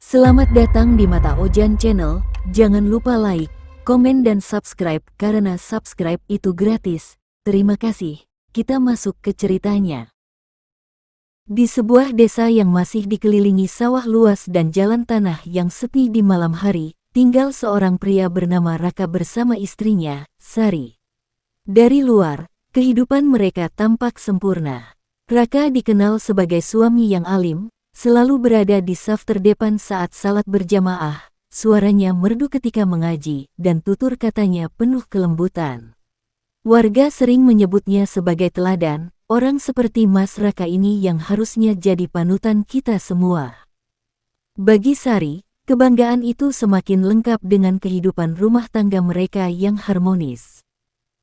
Selamat datang di Mata Ojan Channel, jangan lupa like, komen dan subscribe karena subscribe itu gratis. Terima kasih, kita masuk ke ceritanya. Di sebuah desa yang masih dikelilingi sawah luas dan jalan tanah yang sepi di malam hari, tinggal seorang pria bernama Raka bersama istrinya, Sari. Dari luar, kehidupan mereka tampak sempurna. Raka dikenal sebagai suami yang alim, selalu berada di saf terdepan saat salat berjamaah, suaranya merdu ketika mengaji, dan tutur katanya penuh kelembutan. Warga sering menyebutnya sebagai teladan, orang seperti Mas Raka ini yang harusnya jadi panutan kita semua. Bagi Sari, kebanggaan itu semakin lengkap dengan kehidupan rumah tangga mereka yang harmonis.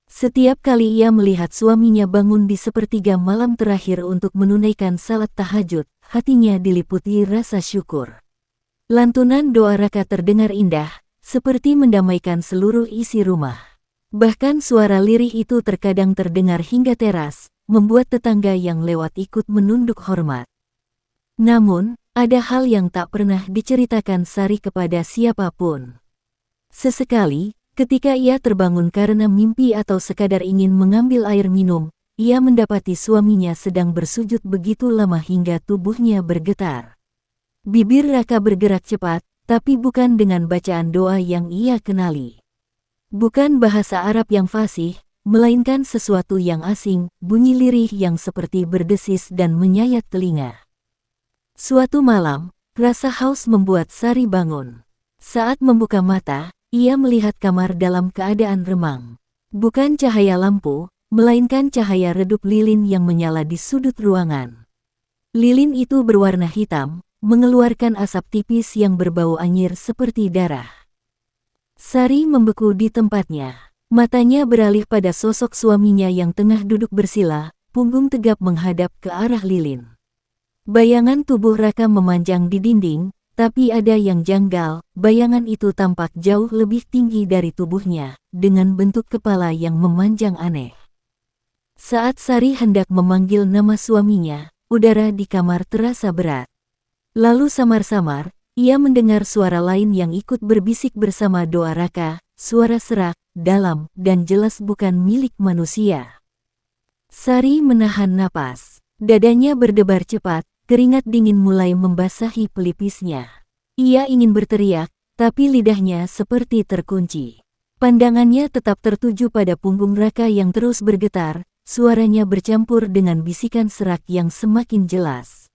Setiap kali ia melihat suaminya bangun di sepertiga malam terakhir untuk menunaikan salat tahajud, hatinya diliputi rasa syukur. Lantunan doa Raka terdengar indah, seperti mendamaikan seluruh isi rumah. Bahkan suara lirih itu terkadang terdengar hingga teras, membuat tetangga yang lewat ikut menunduk hormat. Namun, ada hal yang tak pernah diceritakan Sari kepada siapapun. Sesekali, ketika ia terbangun karena mimpi atau sekadar ingin mengambil air minum, ia mendapati suaminya sedang bersujud begitu lama hingga tubuhnya bergetar. Bibir Raka bergerak cepat, tapi bukan dengan bacaan doa yang ia kenali. Bukan bahasa Arab yang fasih, melainkan sesuatu yang asing, bunyi lirih yang seperti berdesis dan menyayat telinga. Suatu malam, rasa haus membuat Sari bangun. Saat membuka mata, ia melihat kamar dalam keadaan remang. Bukan cahaya lampu, melainkan cahaya redup lilin yang menyala di sudut ruangan. Lilin itu berwarna hitam, mengeluarkan asap tipis yang berbau anyir seperti darah. Sari membeku di tempatnya. Matanya beralih pada sosok suaminya yang tengah duduk bersila, punggung tegap menghadap ke arah lilin. Bayangan tubuh Raka memanjang di dinding, tapi ada yang janggal, bayangan itu tampak jauh lebih tinggi dari tubuhnya, dengan bentuk kepala yang memanjang aneh. Saat Sari hendak memanggil nama suaminya, udara di kamar terasa berat. Lalu samar-samar, ia mendengar suara lain yang ikut berbisik bersama doa Raka, suara serak, dalam, dan jelas bukan milik manusia. Sari menahan napas. Dadanya berdebar cepat, keringat dingin mulai membasahi pelipisnya. Ia ingin berteriak, tapi lidahnya seperti terkunci. Pandangannya tetap tertuju pada punggung Raka yang terus bergetar, suaranya bercampur dengan bisikan serak yang semakin jelas.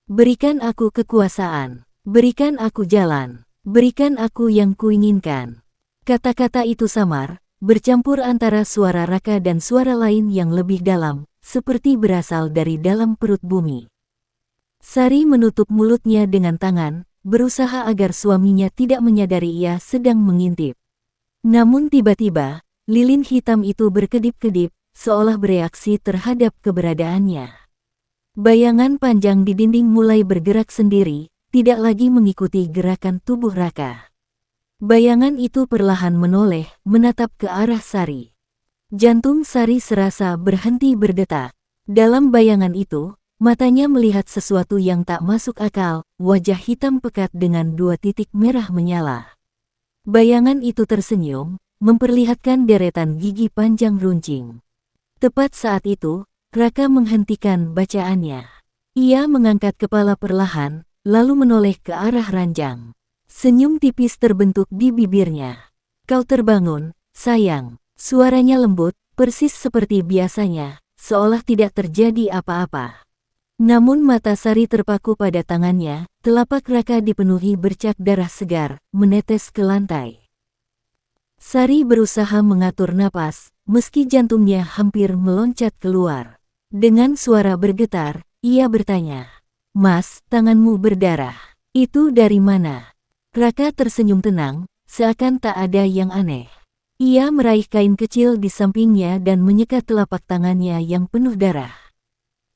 Berikan aku kekuasaan, berikan aku jalan, berikan aku yang kuinginkan. Kata-kata itu samar, bercampur antara suara Raka dan suara lain yang lebih dalam, seperti berasal dari dalam perut bumi. Sari menutup mulutnya dengan tangan, berusaha agar suaminya tidak menyadari ia sedang mengintip. Namun tiba-tiba, lilin hitam itu berkedip-kedip, seolah bereaksi terhadap keberadaannya. Bayangan panjang di dinding mulai bergerak sendiri, tidak lagi mengikuti gerakan tubuh Raka. Bayangan itu perlahan menoleh, menatap ke arah Sari. Jantung Sari serasa berhenti berdetak. Dalam bayangan itu, matanya melihat sesuatu yang tak masuk akal, wajah hitam pekat dengan 2 titik merah menyala. Bayangan itu tersenyum, memperlihatkan deretan gigi panjang runcing. Tepat saat itu, Raka menghentikan bacaannya. Ia mengangkat kepala perlahan, lalu menoleh ke arah ranjang. Senyum tipis terbentuk di bibirnya. Kau terbangun, sayang. Suaranya lembut, persis seperti biasanya, seolah tidak terjadi apa-apa. Namun mata Sari terpaku pada tangannya, telapak Raka dipenuhi bercak darah segar, menetes ke lantai. Sari berusaha mengatur napas, meski jantungnya hampir meloncat keluar. Dengan suara bergetar, ia bertanya, "Mas, tanganmu berdarah. Itu dari mana?" Raka tersenyum tenang, seakan tak ada yang aneh. Ia meraih kain kecil di sampingnya dan menyekat telapak tangannya yang penuh darah.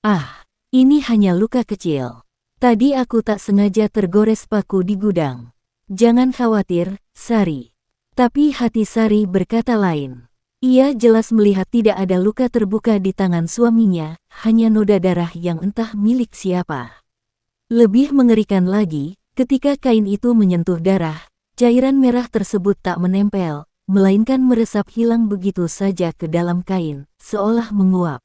"Ah, ini hanya luka kecil. Tadi aku tak sengaja tergores paku di gudang. Jangan khawatir, Sari." Tapi hati Sari berkata lain. Ia jelas melihat tidak ada luka terbuka di tangan suaminya, hanya noda darah yang entah milik siapa. Lebih mengerikan lagi, Ketika kain itu menyentuh darah, cairan merah tersebut tak menempel, melainkan meresap hilang begitu saja ke dalam kain, seolah menguap.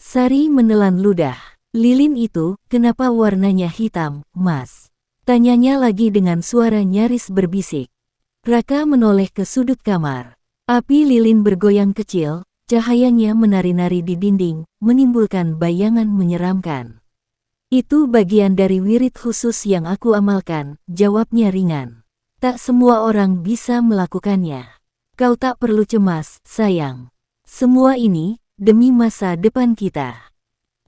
Sari menelan ludah. Lilin itu, kenapa warnanya hitam, Mas? Tanyanya lagi dengan suara nyaris berbisik. Raka menoleh ke sudut kamar. Api lilin bergoyang kecil, cahayanya menari-nari di dinding, menimbulkan bayangan menyeramkan. Itu bagian dari wirid khusus yang aku amalkan, jawabnya ringan. Tak semua orang bisa melakukannya. Kau tak perlu cemas, sayang. Semua ini, demi masa depan kita.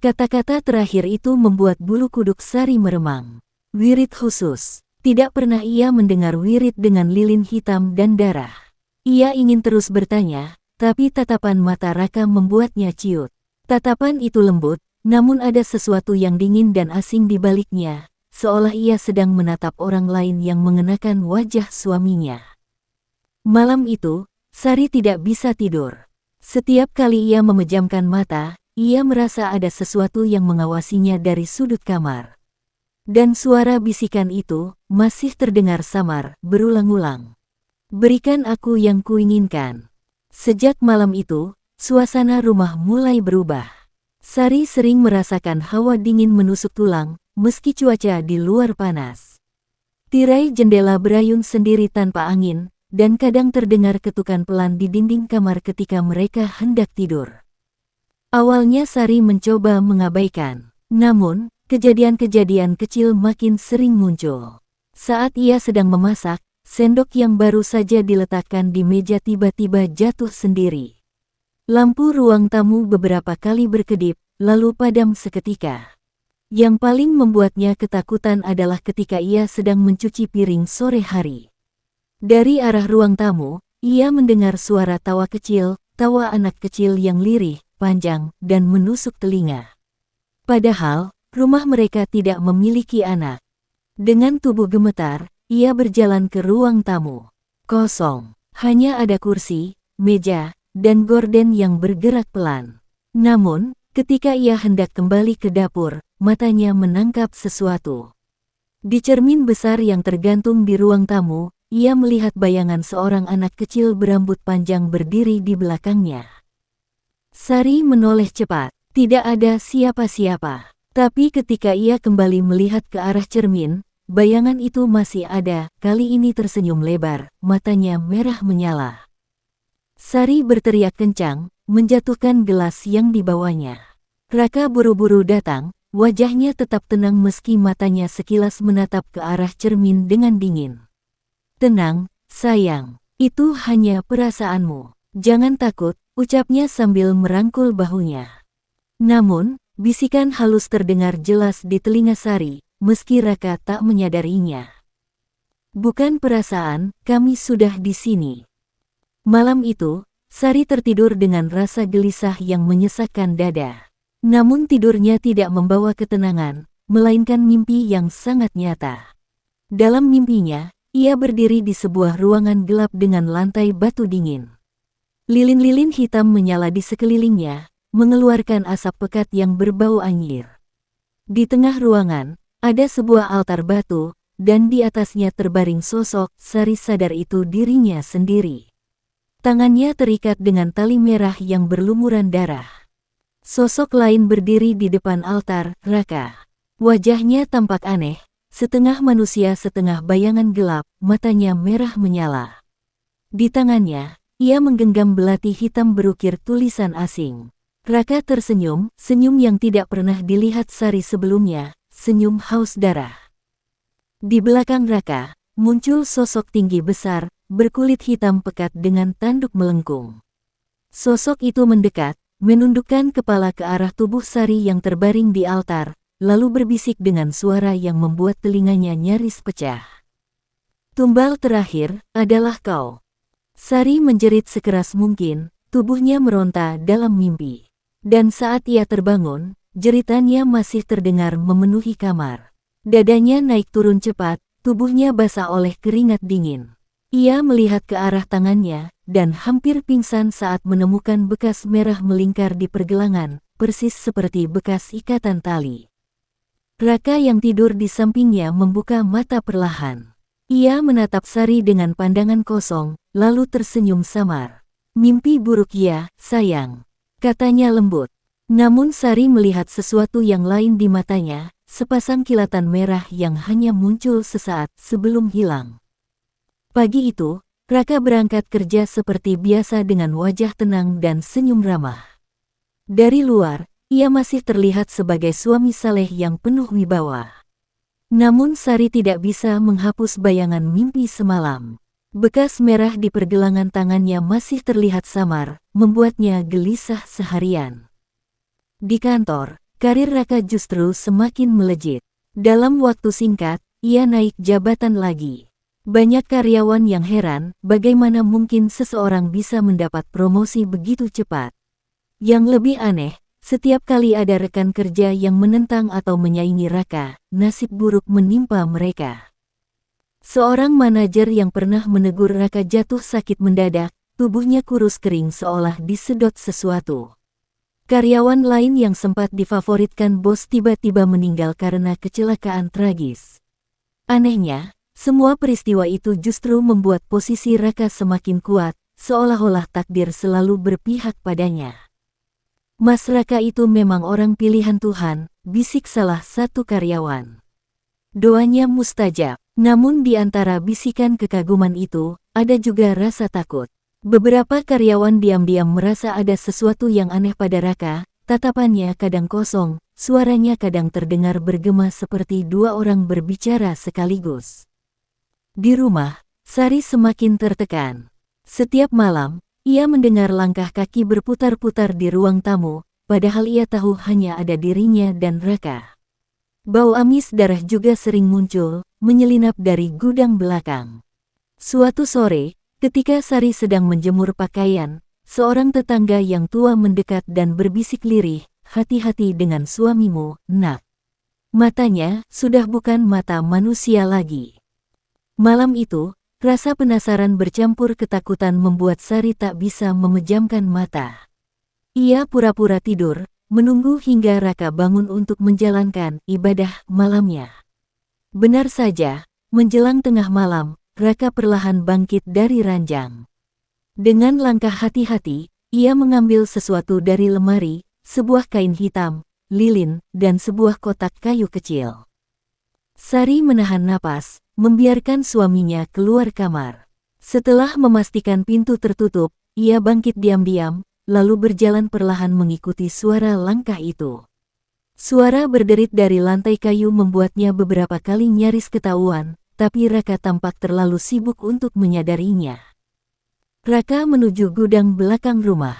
Kata-kata terakhir itu membuat bulu kuduk Sari meremang. Wirid khusus. Tidak pernah ia mendengar wirid dengan lilin hitam dan darah. Ia ingin terus bertanya, tapi tatapan mata Raka membuatnya ciut. Tatapan itu lembut, namun ada sesuatu yang dingin dan asing di baliknya, seolah ia sedang menatap orang lain yang mengenakan wajah suaminya. Malam itu, Sari tidak bisa tidur. Setiap kali ia memejamkan mata, ia merasa ada sesuatu yang mengawasinya dari sudut kamar. Dan suara bisikan itu masih terdengar samar, berulang-ulang. Berikan aku yang kuinginkan. Sejak malam itu, suasana rumah mulai berubah. Sari sering merasakan hawa dingin menusuk tulang, meski cuaca di luar panas. Tirai jendela berayun sendiri tanpa angin, dan kadang terdengar ketukan pelan di dinding kamar ketika mereka hendak tidur. Awalnya Sari mencoba mengabaikan, namun kejadian-kejadian kecil makin sering muncul. Saat ia sedang memasak, sendok yang baru saja diletakkan di meja tiba-tiba jatuh sendiri. Lampu ruang tamu beberapa kali berkedip, lalu padam seketika. Yang paling membuatnya ketakutan adalah ketika ia sedang mencuci piring sore hari. Dari arah ruang tamu, ia mendengar suara tawa kecil, tawa anak kecil yang lirih, panjang, dan menusuk telinga. Padahal, rumah mereka tidak memiliki anak. Dengan tubuh gemetar, ia berjalan ke ruang tamu. Kosong, hanya ada kursi, meja, dan gorden yang bergerak pelan. Namun, ketika ia hendak kembali ke dapur, matanya menangkap sesuatu. Di cermin besar yang tergantung di ruang tamu, ia melihat bayangan seorang anak kecil berambut panjang berdiri di belakangnya. Sari menoleh cepat, tidak ada siapa-siapa. Tapi ketika ia kembali melihat ke arah cermin, bayangan itu masih ada, kali ini tersenyum lebar, matanya merah menyala. Sari berteriak kencang, menjatuhkan gelas yang dibawanya. Raka buru-buru datang, wajahnya tetap tenang meski matanya sekilas menatap ke arah cermin dengan dingin. Tenang, sayang, itu hanya perasaanmu. Jangan takut, ucapnya sambil merangkul bahunya. Namun, bisikan halus terdengar jelas di telinga Sari, meski Raka tak menyadarinya. Bukan perasaan, kami sudah di sini. Malam itu, Sari tertidur dengan rasa gelisah yang menyesakkan dada. Namun tidurnya tidak membawa ketenangan, melainkan mimpi yang sangat nyata. Dalam mimpinya, ia berdiri di sebuah ruangan gelap dengan lantai batu dingin. Lilin-lilin hitam menyala di sekelilingnya, mengeluarkan asap pekat yang berbau anyir. Di tengah ruangan, ada sebuah altar batu, dan di atasnya terbaring sosok. Sari sadar itu dirinya sendiri. Tangannya terikat dengan tali merah yang berlumuran darah. Sosok lain berdiri di depan altar, Raka. Wajahnya tampak aneh, setengah manusia setengah bayangan gelap, matanya merah menyala. Di tangannya, ia menggenggam belati hitam berukir tulisan asing. Raka tersenyum, senyum yang tidak pernah dilihat Sari sebelumnya, senyum haus darah. Di belakang Raka, muncul sosok tinggi besar, berkulit hitam pekat dengan tanduk melengkung. Sosok itu mendekat, menundukkan kepala ke arah tubuh Sari yang terbaring di altar, lalu berbisik dengan suara yang membuat telinganya nyaris pecah. Tumbal terakhir adalah kau. Sari menjerit sekeras mungkin, tubuhnya meronta dalam mimpi. Dan saat ia terbangun, jeritannya masih terdengar memenuhi kamar. Dadanya naik turun cepat, tubuhnya basah oleh keringat dingin. Ia melihat ke arah tangannya, dan hampir pingsan saat menemukan bekas merah melingkar di pergelangan, persis seperti bekas ikatan tali. Raka yang tidur di sampingnya membuka mata perlahan. Ia menatap Sari dengan pandangan kosong, lalu tersenyum samar. "Mimpi buruk ya, sayang," katanya lembut. Namun Sari melihat sesuatu yang lain di matanya, sepasang kilatan merah yang hanya muncul sesaat sebelum hilang. Pagi itu, Raka berangkat kerja seperti biasa dengan wajah tenang dan senyum ramah. Dari luar, ia masih terlihat sebagai suami saleh yang penuh wibawa. Namun Sari tidak bisa menghapus bayangan mimpi semalam. Bekas merah di pergelangan tangannya masih terlihat samar, membuatnya gelisah seharian. Di kantor, karir Raka justru semakin melejit. Dalam waktu singkat, ia naik jabatan lagi. Banyak karyawan yang heran bagaimana mungkin seseorang bisa mendapat promosi begitu cepat. Yang lebih aneh, setiap kali ada rekan kerja yang menentang atau menyaingi Raka, nasib buruk menimpa mereka. Seorang manajer yang pernah menegur Raka jatuh sakit mendadak, tubuhnya kurus kering seolah disedot sesuatu. Karyawan lain yang sempat difavoritkan bos tiba-tiba meninggal karena kecelakaan tragis. Anehnya, semua peristiwa itu justru membuat posisi Raka semakin kuat, seolah-olah takdir selalu berpihak padanya. "Mas Raka itu memang orang pilihan Tuhan," bisik salah satu karyawan. Doanya mustajab, namun di antara bisikan kekaguman itu, ada juga rasa takut. Beberapa karyawan diam-diam merasa ada sesuatu yang aneh pada Raka, tatapannya kadang kosong, suaranya kadang terdengar bergema seperti dua orang berbicara sekaligus. Di rumah, Sari semakin tertekan. Setiap malam, ia mendengar langkah kaki berputar-putar di ruang tamu, padahal ia tahu hanya ada dirinya dan Raka. Bau amis darah juga sering muncul, menyelinap dari gudang belakang. Suatu sore, ketika Sari sedang menjemur pakaian, seorang tetangga yang tua mendekat dan berbisik lirih, "Hati-hati dengan suamimu, nak. Matanya sudah bukan mata manusia lagi." Malam itu, rasa penasaran bercampur ketakutan membuat Sari tak bisa memejamkan mata. Ia pura-pura tidur, menunggu hingga Raka bangun untuk menjalankan ibadah malamnya. Benar saja, menjelang tengah malam, Raka perlahan bangkit dari ranjang. Dengan langkah hati-hati, ia mengambil sesuatu dari lemari, sebuah kain hitam, lilin, dan sebuah kotak kayu kecil. Sari menahan napas, membiarkan suaminya keluar kamar. Setelah memastikan pintu tertutup, ia bangkit diam-diam, lalu berjalan perlahan mengikuti suara langkah itu. Suara berderit dari lantai kayu membuatnya beberapa kali nyaris ketahuan, tapi Raka tampak terlalu sibuk untuk menyadarinya. Raka menuju gudang belakang rumah.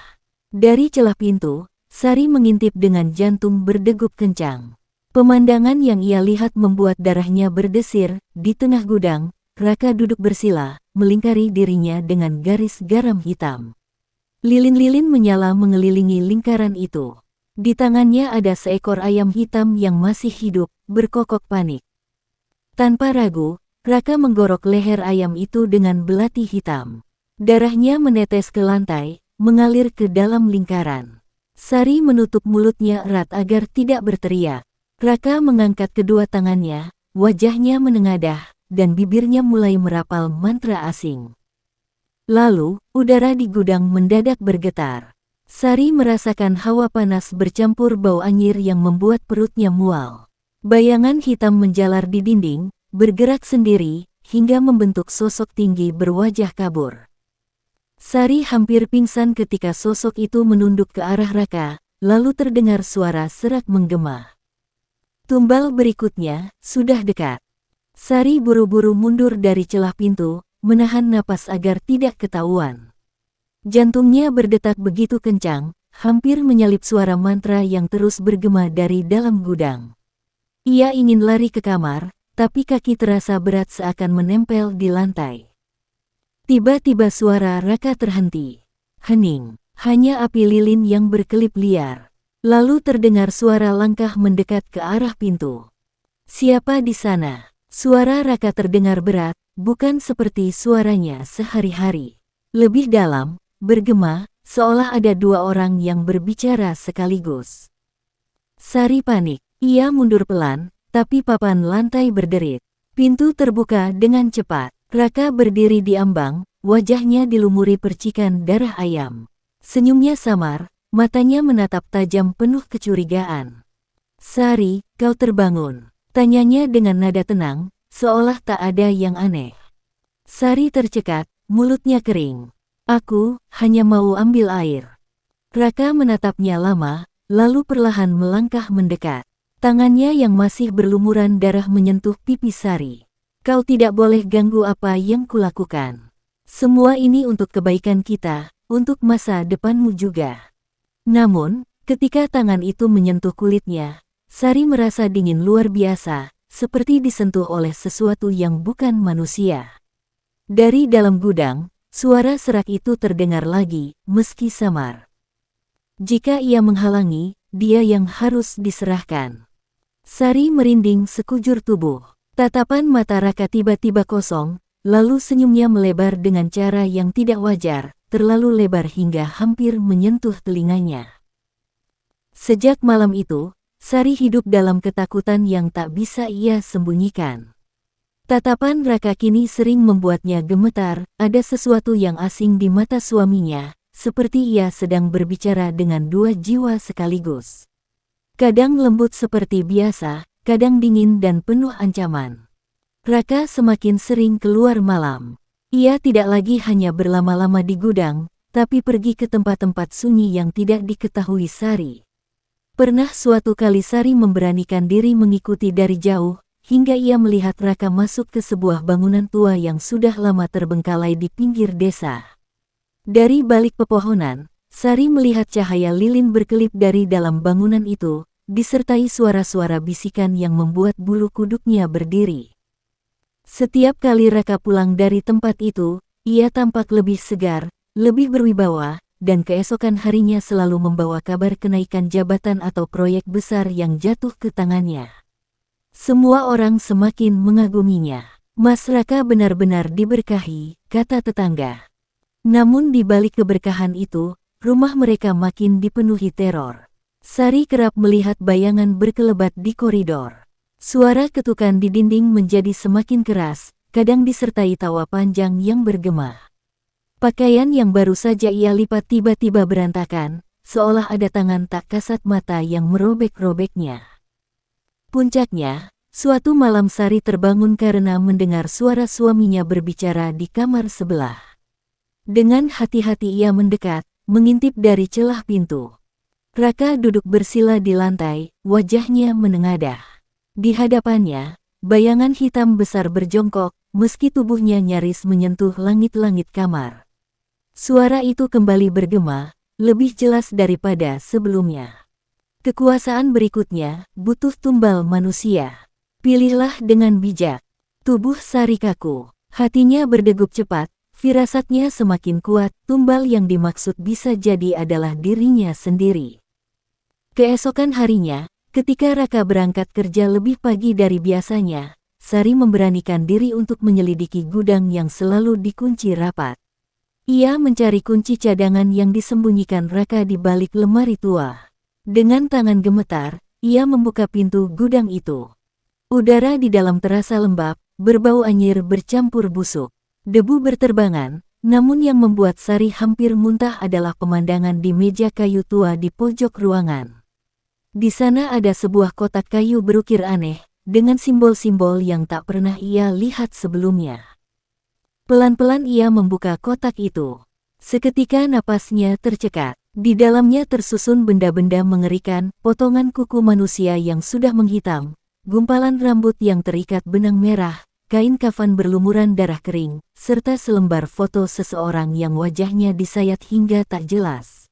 Dari celah pintu, Sari mengintip dengan jantung berdegup kencang. Pemandangan yang ia lihat membuat darahnya berdesir. Di tengah gudang, Raka duduk bersila, melingkari dirinya dengan garis garam hitam. Lilin-lilin menyala mengelilingi lingkaran itu. Di tangannya ada seekor ayam hitam yang masih hidup, berkokok panik. Tanpa ragu, Raka menggorok leher ayam itu dengan belati hitam. Darahnya menetes ke lantai, mengalir ke dalam lingkaran. Sari menutup mulutnya erat agar tidak berteriak. Raka mengangkat kedua tangannya, wajahnya menengadah, dan bibirnya mulai merapal mantra asing. Lalu, udara di gudang mendadak bergetar. Sari merasakan hawa panas bercampur bau anyir yang membuat perutnya mual. Bayangan hitam menjalar di dinding, bergerak sendiri, hingga membentuk sosok tinggi berwajah kabur. Sari hampir pingsan ketika sosok itu menunduk ke arah Raka, lalu terdengar suara serak menggema. Tumbal berikutnya sudah dekat. Sari buru-buru mundur dari celah pintu, menahan napas agar tidak ketahuan. Jantungnya berdetak begitu kencang, hampir menyalip suara mantra yang terus bergema dari dalam gudang. Ia ingin lari ke kamar, tapi kaki terasa berat seakan menempel di lantai. Tiba-tiba suara Raka terhenti. Hening, hanya api lilin yang berkelip liar. Lalu terdengar suara langkah mendekat ke arah pintu. "Siapa di sana?" Suara Raka terdengar berat, bukan seperti suaranya sehari-hari. Lebih dalam, bergema, seolah ada dua orang yang berbicara sekaligus. Sari panik, ia mundur pelan, tapi papan lantai berderit. Pintu terbuka dengan cepat. Raka berdiri di ambang, wajahnya dilumuri percikan darah ayam. Senyumnya samar, matanya menatap tajam penuh kecurigaan. "Sari, kau terbangun?" tanyanya dengan nada tenang, seolah tak ada yang aneh. Sari tercekat, mulutnya kering. "Aku hanya mau ambil air." Raka menatapnya lama, lalu perlahan melangkah mendekat. Tangannya yang masih berlumuran darah menyentuh pipi Sari. "Kau tidak boleh ganggu apa yang kulakukan. Semua ini untuk kebaikan kita, untuk masa depanmu juga." Namun, ketika tangan itu menyentuh kulitnya, Sari merasa dingin luar biasa, seperti disentuh oleh sesuatu yang bukan manusia. Dari dalam gudang, suara serak itu terdengar lagi, meski samar. Jika ia menghalangi, dia yang harus diserahkan. Sari merinding sekujur tubuh. Tatapan mata Raka tiba-tiba kosong, lalu senyumnya melebar dengan cara yang tidak wajar, terlalu lebar hingga hampir menyentuh telinganya. Sejak malam itu, Sari hidup dalam ketakutan yang tak bisa ia sembunyikan. Tatapan Raka kini sering membuatnya gemetar, ada sesuatu yang asing di mata suaminya, seperti ia sedang berbicara dengan dua jiwa sekaligus. Kadang lembut seperti biasa, kadang dingin dan penuh ancaman. Raka semakin sering keluar malam. Ia tidak lagi hanya berlama-lama di gudang, tapi pergi ke tempat-tempat sunyi yang tidak diketahui Sari. Pernah suatu kali Sari memberanikan diri mengikuti dari jauh, hingga ia melihat Raka masuk ke sebuah bangunan tua yang sudah lama terbengkalai di pinggir desa. Dari balik pepohonan, Sari melihat cahaya lilin berkelip dari dalam bangunan itu, disertai suara-suara bisikan yang membuat bulu kuduknya berdiri. Setiap kali Raka pulang dari tempat itu, ia tampak lebih segar, lebih berwibawa, dan keesokan harinya selalu membawa kabar kenaikan jabatan atau proyek besar yang jatuh ke tangannya. Semua orang semakin mengaguminya. "Mas Raka benar-benar diberkahi," kata tetangga. Namun di balik keberkahan itu, rumah mereka makin dipenuhi teror. Sari kerap melihat bayangan berkelebat di koridor. Suara ketukan di dinding menjadi semakin keras, kadang disertai tawa panjang yang bergema. Pakaian yang baru saja ia lipat tiba-tiba berantakan, seolah ada tangan tak kasat mata yang merobek-robeknya. Puncaknya, suatu malam Sari terbangun karena mendengar suara suaminya berbicara di kamar sebelah. Dengan hati-hati ia mendekat, mengintip dari celah pintu. Raka duduk bersila di lantai, wajahnya menengadah. Di hadapannya, bayangan hitam besar berjongkok, meski tubuhnya nyaris menyentuh langit-langit kamar. Suara itu kembali bergema, lebih jelas daripada sebelumnya. "Kekuasaan berikutnya butuh tumbal manusia. Pilihlah dengan bijak." Tubuh Sari kaku, hatinya berdegup cepat, firasatnya semakin kuat, tumbal yang dimaksud bisa jadi adalah dirinya sendiri. Keesokan harinya, ketika Raka berangkat kerja lebih pagi dari biasanya, Sari memberanikan diri untuk menyelidiki gudang yang selalu dikunci rapat. Ia mencari kunci cadangan yang disembunyikan Raka di balik lemari tua. Dengan tangan gemetar, ia membuka pintu gudang itu. Udara di dalam terasa lembab, berbau anyir bercampur busuk. Debu berterbangan, namun yang membuat Sari hampir muntah adalah pemandangan di meja kayu tua di pojok ruangan. Di sana ada sebuah kotak kayu berukir aneh, dengan simbol-simbol yang tak pernah ia lihat sebelumnya. Pelan-pelan ia membuka kotak itu. Seketika napasnya tercekat. Di dalamnya tersusun benda-benda mengerikan, potongan kuku manusia yang sudah menghitam, gumpalan rambut yang terikat benang merah, kain kafan berlumuran darah kering, serta selembar foto seseorang yang wajahnya disayat hingga tak jelas.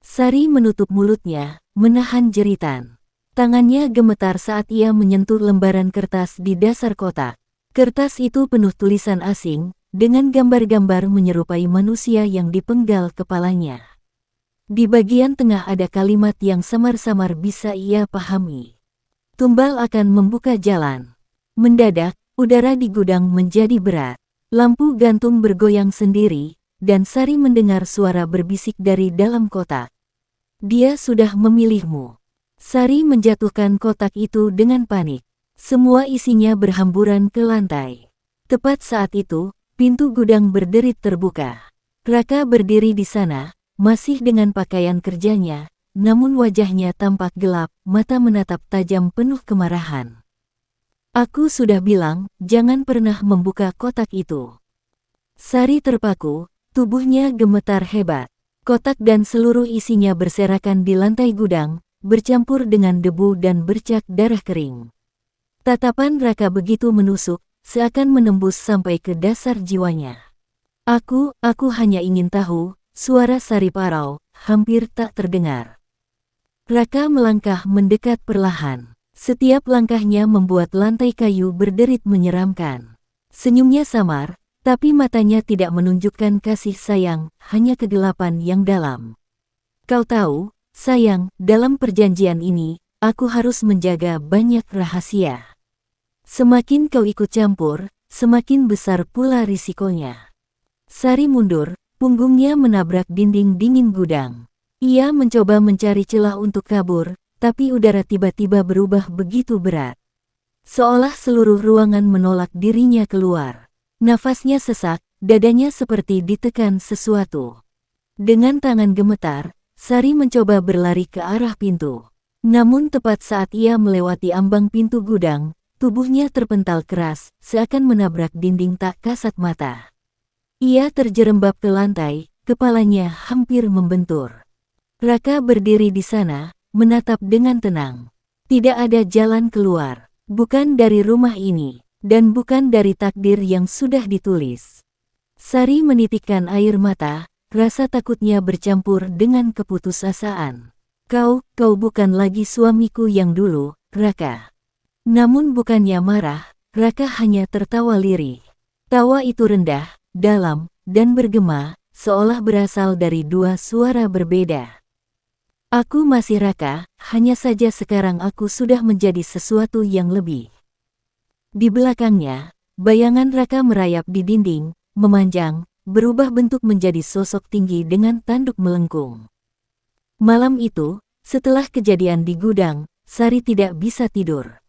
Sari menutup mulutnya, menahan jeritan. Tangannya gemetar saat ia menyentuh lembaran kertas di dasar kotak. Kertas itu penuh tulisan asing, dengan gambar-gambar menyerupai manusia yang dipenggal kepalanya. Di bagian tengah ada kalimat yang samar-samar bisa ia pahami. "Tumbal akan membuka jalan." Mendadak, udara di gudang menjadi berat. Lampu gantung bergoyang sendiri, dan Sari mendengar suara berbisik dari dalam kotak. "Dia sudah memilihmu." Sari menjatuhkan kotak itu dengan panik. Semua isinya berhamburan ke lantai. Tepat saat itu, pintu gudang berderit terbuka. Raka berdiri di sana, masih dengan pakaian kerjanya, namun wajahnya tampak gelap, mata menatap tajam penuh kemarahan. Aku sudah bilang, jangan pernah membuka kotak itu. Sari terpaku, tubuhnya gemetar hebat. Kotak dan seluruh isinya berserakan di lantai gudang, bercampur dengan debu dan bercak darah kering. Tatapan Raka begitu menusuk, seakan menembus sampai ke dasar jiwanya. Aku hanya ingin tahu, suara Sari parau, hampir tak terdengar. Raka melangkah mendekat perlahan. Setiap langkahnya membuat lantai kayu berderit menyeramkan. Senyumnya samar, tapi matanya tidak menunjukkan kasih sayang, hanya kegelapan yang dalam. Kau tahu, sayang, dalam perjanjian ini, aku harus menjaga banyak rahasia. Semakin kau ikut campur, semakin besar pula risikonya. Sari mundur, punggungnya menabrak dinding dingin gudang. Ia mencoba mencari celah untuk kabur, tapi udara tiba-tiba berubah begitu berat. Seolah seluruh ruangan menolak dirinya keluar. Nafasnya sesak, dadanya seperti ditekan sesuatu. Dengan tangan gemetar, Sari mencoba berlari ke arah pintu. Namun tepat saat ia melewati ambang pintu gudang, tubuhnya terpental keras, seakan menabrak dinding tak kasat mata. Ia terjerembab ke lantai, kepalanya hampir membentur. Raka berdiri di sana, menatap dengan tenang. Tidak ada jalan keluar, bukan dari rumah ini, dan bukan dari takdir yang sudah ditulis. Sari menitikkan air mata, rasa takutnya bercampur dengan keputusasaan. Kau bukan lagi suamiku yang dulu, Raka. Namun bukannya marah, Raka hanya tertawa lirih. Tawa itu rendah, dalam, dan bergema, seolah berasal dari dua suara berbeda. Aku masih Raka, hanya saja sekarang aku sudah menjadi sesuatu yang lebih. Di belakangnya, bayangan Raka merayap di dinding, memanjang, berubah bentuk menjadi sosok tinggi dengan tanduk melengkung. Malam itu, setelah kejadian di gudang, Sari tidak bisa tidur.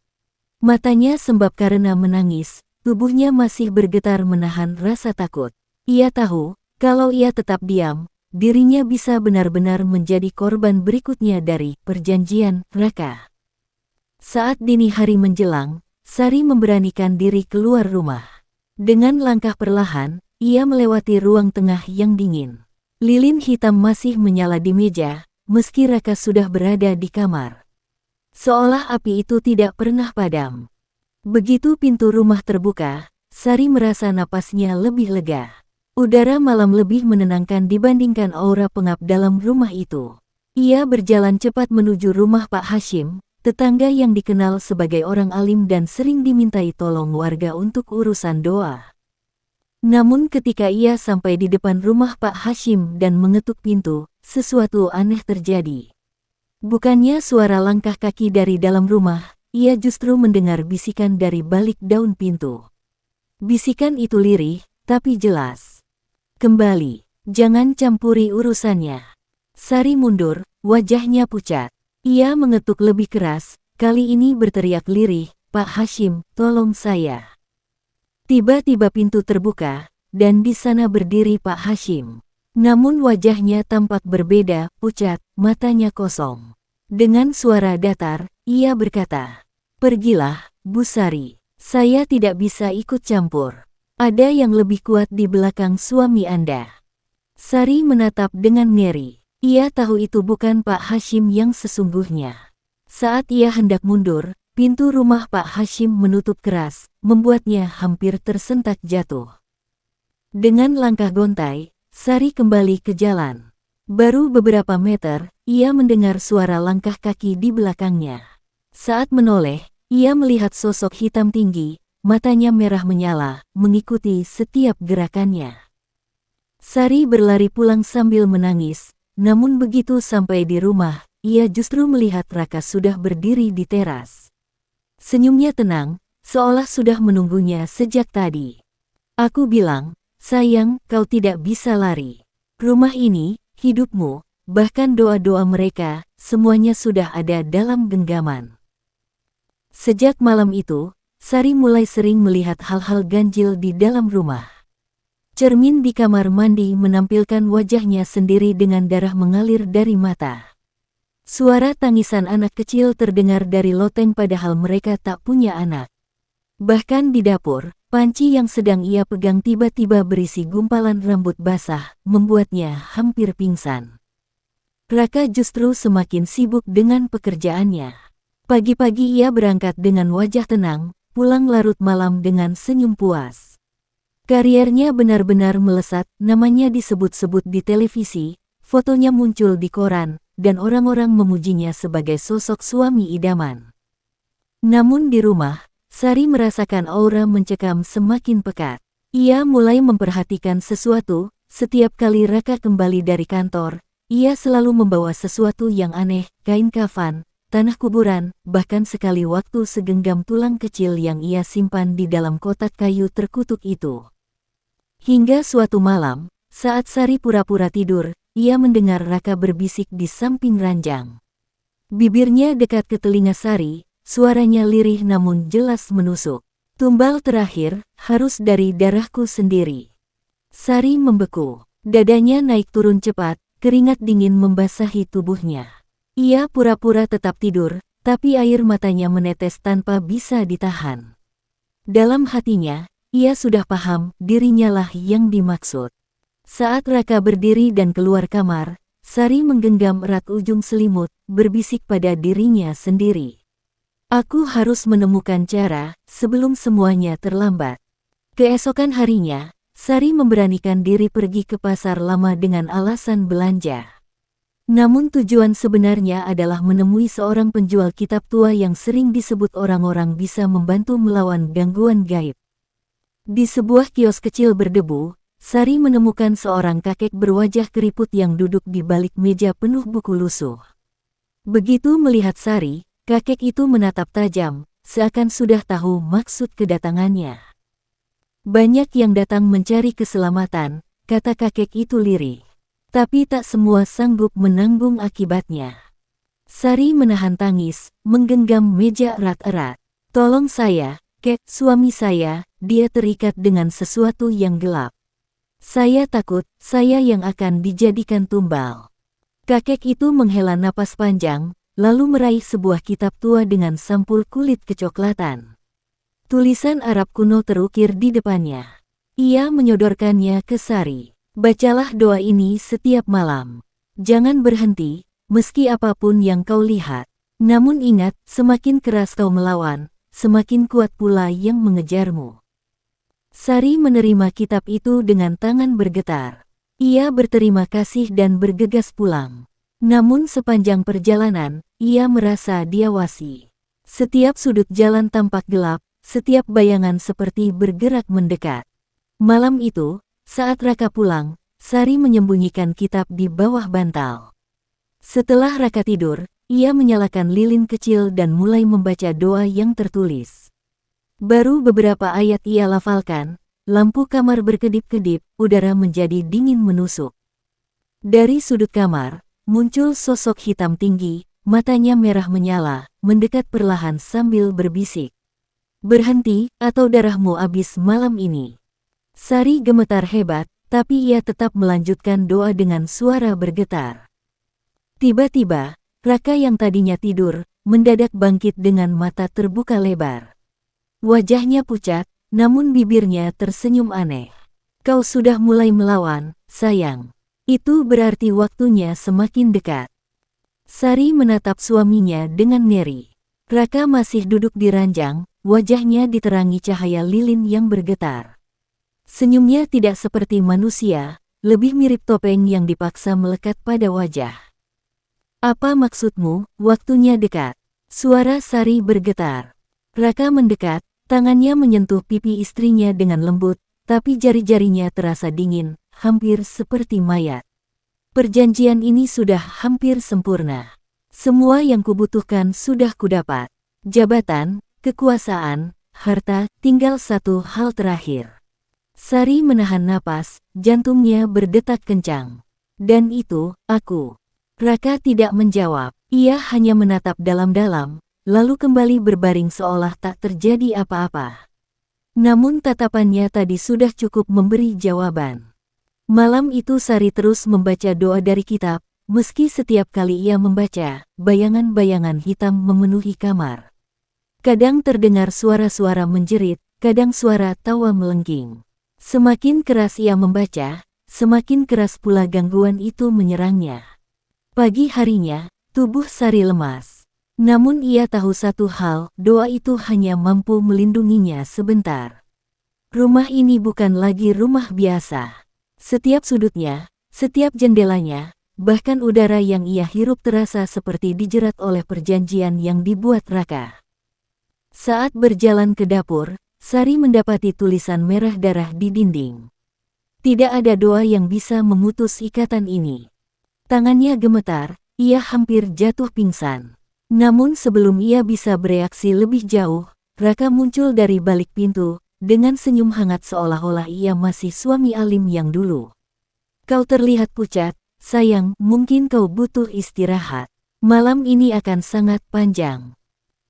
Matanya sembab karena menangis, tubuhnya masih bergetar menahan rasa takut. Ia tahu, kalau ia tetap diam, dirinya bisa benar-benar menjadi korban berikutnya dari perjanjian Raka. Saat dini hari menjelang, Sari memberanikan diri keluar rumah. Dengan langkah perlahan, ia melewati ruang tengah yang dingin. Lilin hitam masih menyala di meja, meski Raka sudah berada di kamar. Seolah api itu tidak pernah padam. Begitu pintu rumah terbuka, Sari merasa napasnya lebih lega. Udara malam lebih menenangkan dibandingkan aura pengap dalam rumah itu. Ia berjalan cepat menuju rumah Pak Hashim, tetangga yang dikenal sebagai orang alim dan sering dimintai tolong warga untuk urusan doa. Namun ketika ia sampai di depan rumah Pak Hashim dan mengetuk pintu, sesuatu aneh terjadi. Bukannya suara langkah kaki dari dalam rumah, ia justru mendengar bisikan dari balik daun pintu. Bisikan itu lirih, tapi jelas. Kembali, jangan campuri urusannya. Sari mundur, wajahnya pucat. Ia mengetuk lebih keras, kali ini berteriak lirih, Pak Hashim, tolong saya. Tiba-tiba pintu terbuka, dan di sana berdiri Pak Hashim. Namun wajahnya tampak berbeda, pucat, matanya kosong. Dengan suara datar, ia berkata, "Pergilah, Bu Sari. Saya tidak bisa ikut campur. Ada yang lebih kuat di belakang suami Anda." Sari menatap dengan ngeri. Ia tahu itu bukan Pak Hashim yang sesungguhnya. Saat ia hendak mundur, pintu rumah Pak Hashim menutup keras, membuatnya hampir tersentak jatuh. Dengan langkah gontai, Sari kembali ke jalan. Baru beberapa meter, ia mendengar suara langkah kaki di belakangnya. Saat menoleh, ia melihat sosok hitam tinggi, matanya merah menyala, mengikuti setiap gerakannya. Sari berlari pulang sambil menangis, namun begitu sampai di rumah, ia justru melihat Raka sudah berdiri di teras. Senyumnya tenang, seolah sudah menunggunya sejak tadi. "Aku bilang, sayang, kau tidak bisa lari. Rumah ini, hidupmu, bahkan doa-doa mereka, semuanya sudah ada dalam genggaman." Sejak malam itu, Sari mulai sering melihat hal-hal ganjil di dalam rumah. Cermin di kamar mandi menampilkan wajahnya sendiri dengan darah mengalir dari mata. Suara tangisan anak kecil terdengar dari loteng padahal mereka tak punya anak. Bahkan di dapur, panci yang sedang ia pegang tiba-tiba berisi gumpalan rambut basah, membuatnya hampir pingsan. Raka justru semakin sibuk dengan pekerjaannya. Pagi-pagi ia berangkat dengan wajah tenang, pulang larut malam dengan senyum puas. Kariernya benar-benar melesat, namanya disebut-sebut di televisi, fotonya muncul di koran, dan orang-orang memujinya sebagai sosok suami idaman. Namun di rumah, Sari merasakan aura mencekam semakin pekat. Ia mulai memperhatikan sesuatu, setiap kali Raka kembali dari kantor, ia selalu membawa sesuatu yang aneh, kain kafan, tanah kuburan, bahkan sekali waktu segenggam tulang kecil yang ia simpan di dalam kotak kayu terkutuk itu. Hingga suatu malam, saat Sari pura-pura tidur, ia mendengar Raka berbisik di samping ranjang. Bibirnya dekat ke telinga Sari, suaranya lirih namun jelas menusuk. Tumbal terakhir, harus dari darahku sendiri. Sari membeku, dadanya naik turun cepat, keringat dingin membasahi tubuhnya. Ia pura-pura tetap tidur, tapi air matanya menetes tanpa bisa ditahan. Dalam hatinya, ia sudah paham, dirinya lah yang dimaksud. Saat Raka berdiri dan keluar kamar, Sari menggenggam erat ujung selimut, berbisik pada dirinya sendiri. Aku harus menemukan cara, sebelum semuanya terlambat. Keesokan harinya, Sari memberanikan diri pergi ke pasar lama dengan alasan belanja. Namun tujuan sebenarnya adalah menemui seorang penjual kitab tua yang sering disebut orang-orang bisa membantu melawan gangguan gaib. Di sebuah kios kecil berdebu, Sari menemukan seorang kakek berwajah keriput yang duduk di balik meja penuh buku lusuh. Begitu melihat Sari, kakek itu menatap tajam, seakan sudah tahu maksud kedatangannya. Banyak yang datang mencari keselamatan, kata kakek itu lirih. Tapi tak semua sanggup menanggung akibatnya. Sari menahan tangis, menggenggam meja erat-erat. Tolong saya, Kek, suami saya, dia terikat dengan sesuatu yang gelap. Saya takut, saya yang akan dijadikan tumbal. Kakek itu menghela napas panjang, lalu meraih sebuah kitab tua dengan sampul kulit kecoklatan. Tulisan Arab kuno terukir di depannya. Ia menyodorkannya ke Sari. Bacalah doa ini setiap malam. Jangan berhenti, meski apapun yang kau lihat. Namun ingat, semakin keras kau melawan, semakin kuat pula yang mengejarmu. Sari menerima kitab itu dengan tangan bergetar. Ia berterima kasih dan bergegas pulang. Namun sepanjang perjalanan, ia merasa diawasi. Setiap sudut jalan tampak gelap, setiap bayangan seperti bergerak mendekat. Malam itu, saat Raka pulang, Sari menyembunyikan kitab di bawah bantal. Setelah Raka tidur, ia menyalakan lilin kecil dan mulai membaca doa yang tertulis. Baru beberapa ayat ia lafalkan, lampu kamar berkedip-kedip, udara menjadi dingin menusuk. Dari sudut kamar, muncul sosok hitam tinggi, matanya merah menyala, mendekat perlahan sambil berbisik. Berhenti, atau darahmu habis malam ini. Sari gemetar hebat, tapi ia tetap melanjutkan doa dengan suara bergetar. Tiba-tiba, Raka yang tadinya tidur, mendadak bangkit dengan mata terbuka lebar. Wajahnya pucat, namun bibirnya tersenyum aneh. Kau sudah mulai melawan, sayang. Itu berarti waktunya semakin dekat. Sari menatap suaminya dengan ngeri. Raka masih duduk di ranjang, wajahnya diterangi cahaya lilin yang bergetar. Senyumnya tidak seperti manusia, lebih mirip topeng yang dipaksa melekat pada wajah. Apa maksudmu, waktunya dekat? Suara Sari bergetar. Raka mendekat, tangannya menyentuh pipi istrinya dengan lembut, tapi jari-jarinya terasa dingin, hampir seperti mayat. Perjanjian ini sudah hampir sempurna. Semua yang kubutuhkan sudah kudapat. Jabatan, kekuasaan, harta, tinggal satu hal terakhir. Sari menahan napas, jantungnya berdetak kencang. Dan itu, aku. Raka tidak menjawab, ia hanya menatap dalam-dalam, lalu kembali berbaring seolah tak terjadi apa-apa. Namun tatapannya tadi sudah cukup memberi jawaban. Malam itu Sari terus membaca doa dari kitab, meski setiap kali ia membaca, bayangan-bayangan hitam memenuhi kamar. Kadang terdengar suara-suara menjerit, kadang suara tawa melengking. Semakin keras ia membaca, semakin keras pula gangguan itu menyerangnya. Pagi harinya, tubuh Sari lemas. Namun ia tahu satu hal, doa itu hanya mampu melindunginya sebentar. Rumah ini bukan lagi rumah biasa. Setiap sudutnya, setiap jendelanya, bahkan udara yang ia hirup terasa seperti dijerat oleh perjanjian yang dibuat Raka. Saat berjalan ke dapur, Sari mendapati tulisan merah darah di dinding. Tidak ada doa yang bisa memutus ikatan ini. Tangannya gemetar, ia hampir jatuh pingsan. Namun sebelum ia bisa bereaksi lebih jauh, Raka muncul dari balik pintu, dengan senyum hangat seolah-olah ia masih suami alim yang dulu. Kau terlihat pucat, sayang, mungkin kau butuh istirahat. Malam ini akan sangat panjang.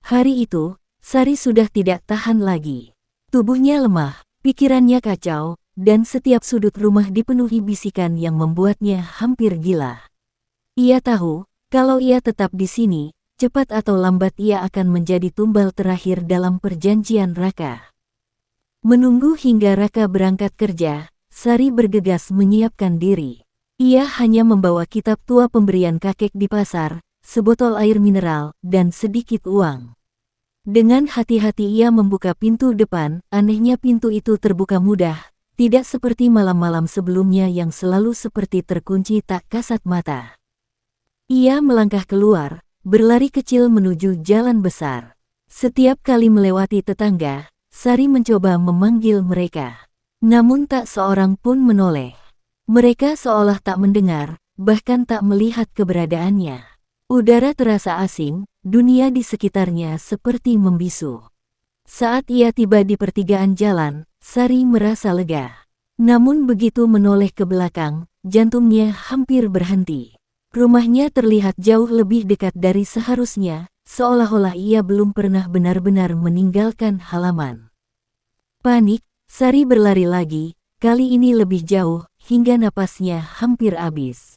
Hari itu, Sari sudah tidak tahan lagi. Tubuhnya lemah, pikirannya kacau, dan setiap sudut rumah dipenuhi bisikan yang membuatnya hampir gila. Ia tahu, kalau ia tetap di sini, cepat atau lambat ia akan menjadi tumbal terakhir dalam perjanjian Raka. Menunggu hingga Raka berangkat kerja, Sari bergegas menyiapkan diri. Ia hanya membawa kitab tua pemberian kakek di pasar, sebotol air mineral, dan sedikit uang. Dengan hati-hati ia membuka pintu depan, anehnya pintu itu terbuka mudah, tidak seperti malam-malam sebelumnya yang selalu seperti terkunci tak kasat mata. Ia melangkah keluar, berlari kecil menuju jalan besar. Setiap kali melewati tetangga, Sari mencoba memanggil mereka. Namun tak seorang pun menoleh. Mereka seolah tak mendengar, bahkan tak melihat keberadaannya. Udara terasa asing, dunia di sekitarnya seperti membisu. Saat ia tiba di pertigaan jalan, Sari merasa lega. Namun begitu menoleh ke belakang, jantungnya hampir berhenti. Rumahnya terlihat jauh lebih dekat dari seharusnya, seolah-olah ia belum pernah benar-benar meninggalkan halaman. Panik, Sari berlari lagi, kali ini lebih jauh, hingga napasnya hampir habis.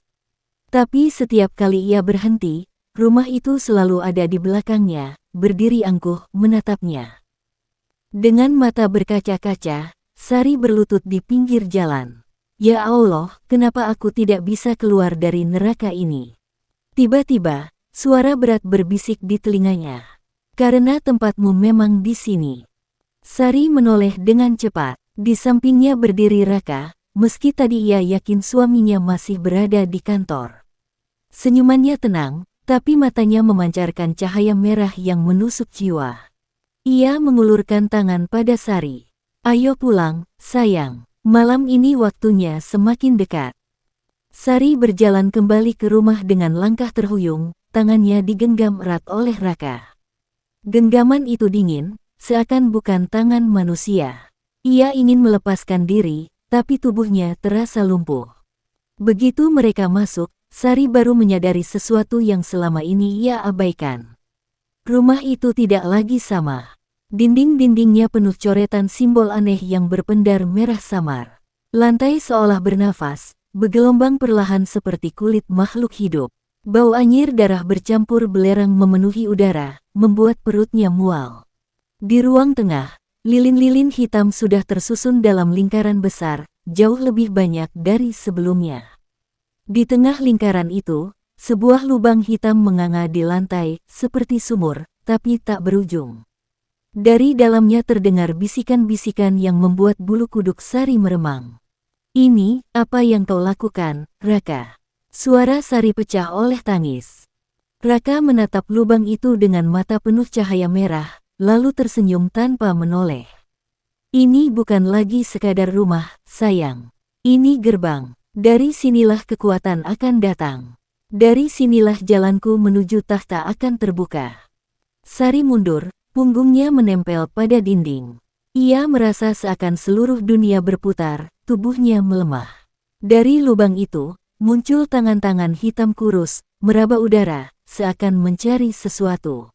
Tapi setiap kali ia berhenti, rumah itu selalu ada di belakangnya, berdiri angkuh, menatapnya. Dengan mata berkaca-kaca, Sari berlutut di pinggir jalan. Ya Allah, kenapa aku tidak bisa keluar dari neraka ini? Tiba-tiba, suara berat berbisik di telinganya. Karena tempatmu memang di sini. Sari menoleh dengan cepat. Di sampingnya berdiri Raka, meski tadi ia yakin suaminya masih berada di kantor. Senyumannya tenang, tapi matanya memancarkan cahaya merah yang menusuk jiwa. Ia mengulurkan tangan pada Sari. Ayo pulang, sayang. Malam ini waktunya semakin dekat. Sari berjalan kembali ke rumah dengan langkah terhuyung, tangannya digenggam erat oleh Raka. Genggaman itu dingin, seakan bukan tangan manusia. Ia ingin melepaskan diri, tapi tubuhnya terasa lumpuh. Begitu mereka masuk, Sari baru menyadari sesuatu yang selama ini ia abaikan. Rumah itu tidak lagi sama. Dinding-dindingnya penuh coretan simbol aneh yang berpendar merah samar. Lantai seolah bernafas, bergelombang perlahan seperti kulit makhluk hidup. Bau anyir darah bercampur belerang memenuhi udara, membuat perutnya mual. Di ruang tengah, lilin-lilin hitam sudah tersusun dalam lingkaran besar, jauh lebih banyak dari sebelumnya. Di tengah lingkaran itu, sebuah lubang hitam menganga di lantai, seperti sumur, tapi tak berujung. Dari dalamnya terdengar bisikan-bisikan yang membuat bulu kuduk Sari meremang. Ini, apa yang kau lakukan, Raka? Suara Sari pecah oleh tangis. Raka menatap lubang itu dengan mata penuh cahaya merah, lalu tersenyum tanpa menoleh. Ini bukan lagi sekadar rumah, sayang. Ini gerbang. Dari sinilah kekuatan akan datang. Dari sinilah jalanku menuju tahta akan terbuka. Sari mundur. Punggungnya menempel pada dinding. Ia merasa seakan seluruh dunia berputar, tubuhnya melemah. Dari lubang itu, muncul tangan-tangan hitam kurus, meraba udara, seakan mencari sesuatu.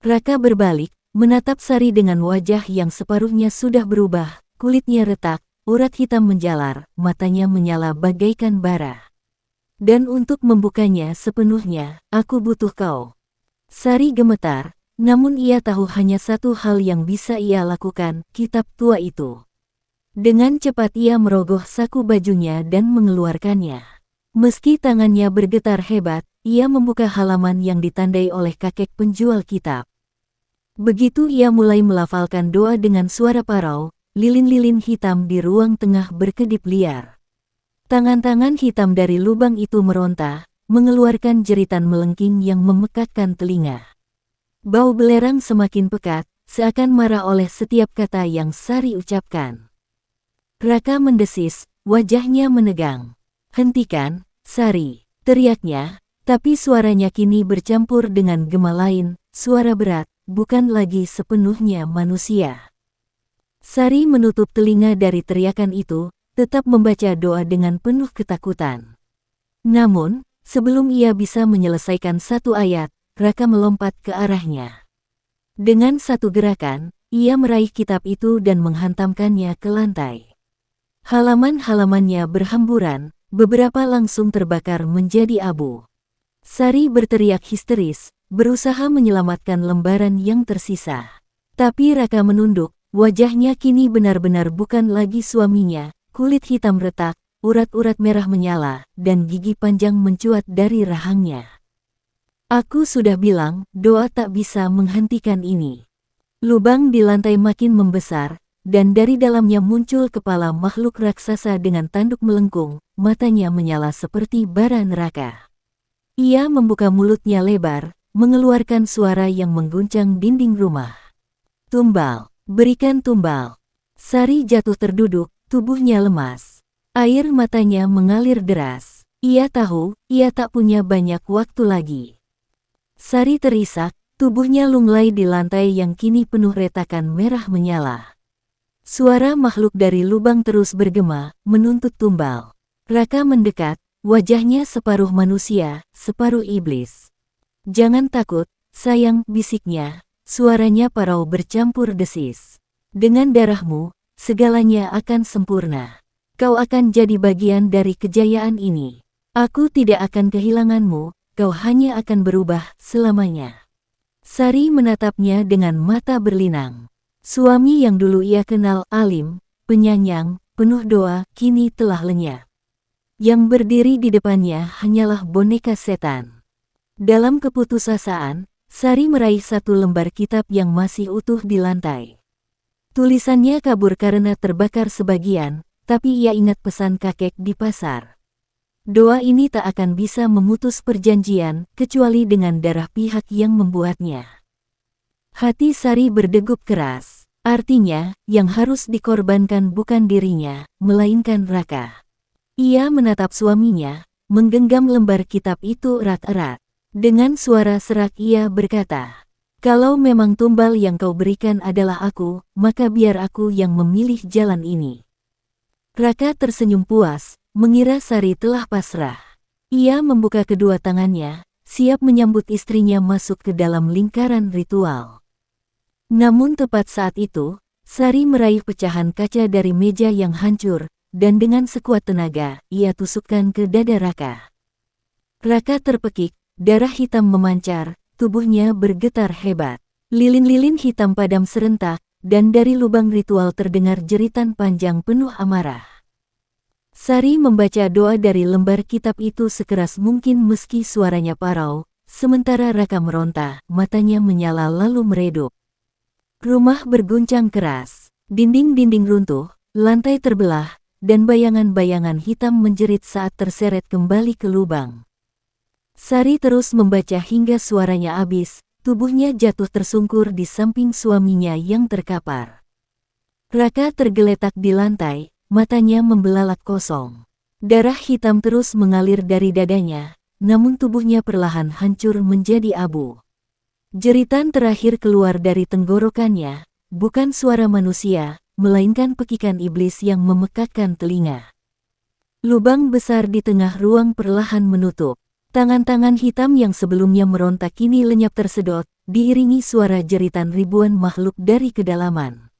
Raka berbalik, menatap Sari dengan wajah yang separuhnya sudah berubah, kulitnya retak, urat hitam menjalar, matanya menyala bagaikan bara. Dan untuk membukanya sepenuhnya, aku butuh kau. Sari gemetar, namun ia tahu hanya satu hal yang bisa ia lakukan, kitab tua itu. Dengan cepat ia merogoh saku bajunya dan mengeluarkannya. Meski tangannya bergetar hebat, ia membuka halaman yang ditandai oleh kakek penjual kitab. Begitu ia mulai melafalkan doa dengan suara parau, lilin-lilin hitam di ruang tengah berkedip liar. Tangan-tangan hitam dari lubang itu meronta, mengeluarkan jeritan melengking yang memekakkan telinga. Bau belerang semakin pekat, seakan marah oleh setiap kata yang Sari ucapkan. Raka mendesis, wajahnya menegang. "Hentikan, Sari," teriaknya, tapi suaranya kini bercampur dengan gema lain, suara berat, bukan lagi sepenuhnya manusia. Sari menutup telinga dari teriakan itu, tetap membaca doa dengan penuh ketakutan. Namun, sebelum ia bisa menyelesaikan satu ayat, Raka melompat ke arahnya. Dengan satu gerakan, ia meraih kitab itu dan menghantamkannya ke lantai. Halaman-halamannya berhamburan, beberapa langsung terbakar menjadi abu. Sari berteriak histeris, berusaha menyelamatkan lembaran yang tersisa. Tapi Raka menunduk, wajahnya kini benar-benar bukan lagi suaminya, kulit hitam retak, urat-urat merah menyala, dan gigi panjang mencuat dari rahangnya. "Aku sudah bilang, doa tak bisa menghentikan ini." Lubang di lantai makin membesar, dan dari dalamnya muncul kepala makhluk raksasa dengan tanduk melengkung, matanya menyala seperti bara neraka. Ia membuka mulutnya lebar, mengeluarkan suara yang mengguncang dinding rumah. "Tumbal, berikan tumbal." Sari jatuh terduduk, tubuhnya lemas. Air matanya mengalir deras. Ia tahu, ia tak punya banyak waktu lagi. Sari terisak, tubuhnya lunglai di lantai yang kini penuh retakan merah menyala. Suara makhluk dari lubang terus bergema, menuntut tumbal. Raka mendekat, wajahnya separuh manusia, separuh iblis. "Jangan takut, sayang," bisiknya, suaranya parau bercampur desis. "Dengan darahmu, segalanya akan sempurna. Kau akan jadi bagian dari kejayaan ini. Aku tidak akan kehilanganmu, kau hanya akan berubah selamanya." Sari menatapnya dengan mata berlinang. Suami yang dulu ia kenal alim, penyayang, penuh doa, kini telah lenyap. Yang berdiri di depannya hanyalah boneka setan. Dalam keputusasaan, Sari meraih satu lembar kitab yang masih utuh di lantai. Tulisannya kabur karena terbakar sebagian, tapi ia ingat pesan kakek di pasar. Doa ini tak akan bisa memutus perjanjian, kecuali dengan darah pihak yang membuatnya. Hati Sari berdegup keras. Artinya, yang harus dikorbankan bukan dirinya, melainkan Raka. Ia menatap suaminya, menggenggam lembar kitab itu erat-erat. Dengan suara serak ia berkata, "Kalau memang tumbal yang kau berikan adalah aku, maka biar aku yang memilih jalan ini." Raka tersenyum puas, mengira Sari telah pasrah. Ia membuka kedua tangannya, siap menyambut istrinya masuk ke dalam lingkaran ritual. Namun tepat saat itu, Sari meraih pecahan kaca dari meja yang hancur, dan dengan sekuat tenaga, ia tusukkan ke dada Raka. Raka terpekik, darah hitam memancar, tubuhnya bergetar hebat. Lilin-lilin hitam padam serentak, dan dari lubang ritual terdengar jeritan panjang penuh amarah. Sari membaca doa dari lembar kitab itu sekeras mungkin meski suaranya parau, sementara Raka meronta, matanya menyala lalu meredup. Rumah berguncang keras, dinding-dinding runtuh, lantai terbelah, dan bayangan-bayangan hitam menjerit saat terseret kembali ke lubang. Sari terus membaca hingga suaranya habis, tubuhnya jatuh tersungkur di samping suaminya yang terkapar. Raka tergeletak di lantai, matanya membelalak kosong. Darah hitam terus mengalir dari dadanya, namun tubuhnya perlahan hancur menjadi abu. Jeritan terakhir keluar dari tenggorokannya, bukan suara manusia, melainkan pekikan iblis yang memekakkan telinga. Lubang besar di tengah ruang perlahan menutup. Tangan-tangan hitam yang sebelumnya merontak kini lenyap tersedot, diiringi suara jeritan ribuan makhluk dari kedalaman.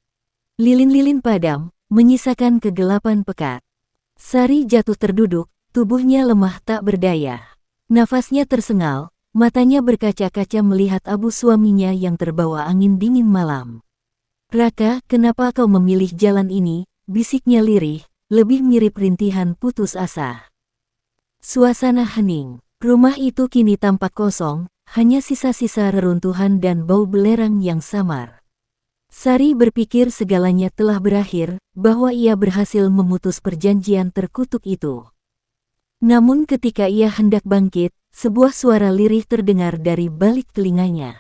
Lilin-lilin padam, menyisakan kegelapan pekat. Sari jatuh terduduk, tubuhnya lemah tak berdaya. Nafasnya tersengal, matanya berkaca-kaca melihat abu suaminya yang terbawa angin dingin malam. "Raka, kenapa kau memilih jalan ini?" bisiknya lirih, lebih mirip rintihan putus asa. Suasana hening. Rumah itu kini tampak kosong, hanya sisa-sisa reruntuhan dan bau belerang yang samar. Sari berpikir segalanya telah berakhir, bahwa ia berhasil memutus perjanjian terkutuk itu. Namun ketika ia hendak bangkit, sebuah suara lirih terdengar dari balik telinganya.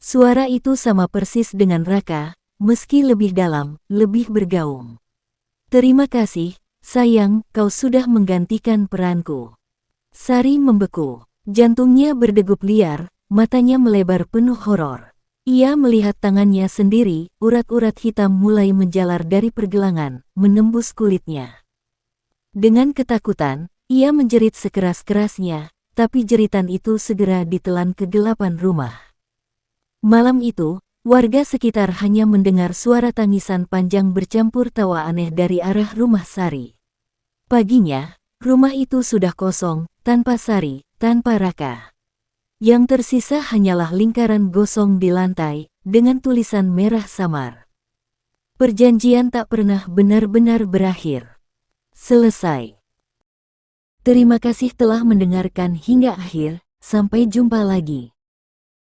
Suara itu sama persis dengan Raka, meski lebih dalam, lebih bergaung. "Terima kasih, sayang, kau sudah menggantikan peranku." Sari membeku, jantungnya berdegup liar, matanya melebar penuh horor. Ia melihat tangannya sendiri, urat-urat hitam mulai menjalar dari pergelangan, menembus kulitnya. Dengan ketakutan, ia menjerit sekeras-kerasnya, tapi jeritan itu segera ditelan kegelapan rumah. Malam itu, warga sekitar hanya mendengar suara tangisan panjang bercampur tawa aneh dari arah rumah Sari. Paginya, rumah itu sudah kosong, tanpa Sari, tanpa Raka. Yang tersisa hanyalah lingkaran gosong di lantai, dengan tulisan merah samar. "Perjanjian tak pernah benar-benar berakhir." Selesai. Terima kasih telah mendengarkan hingga akhir, sampai jumpa lagi.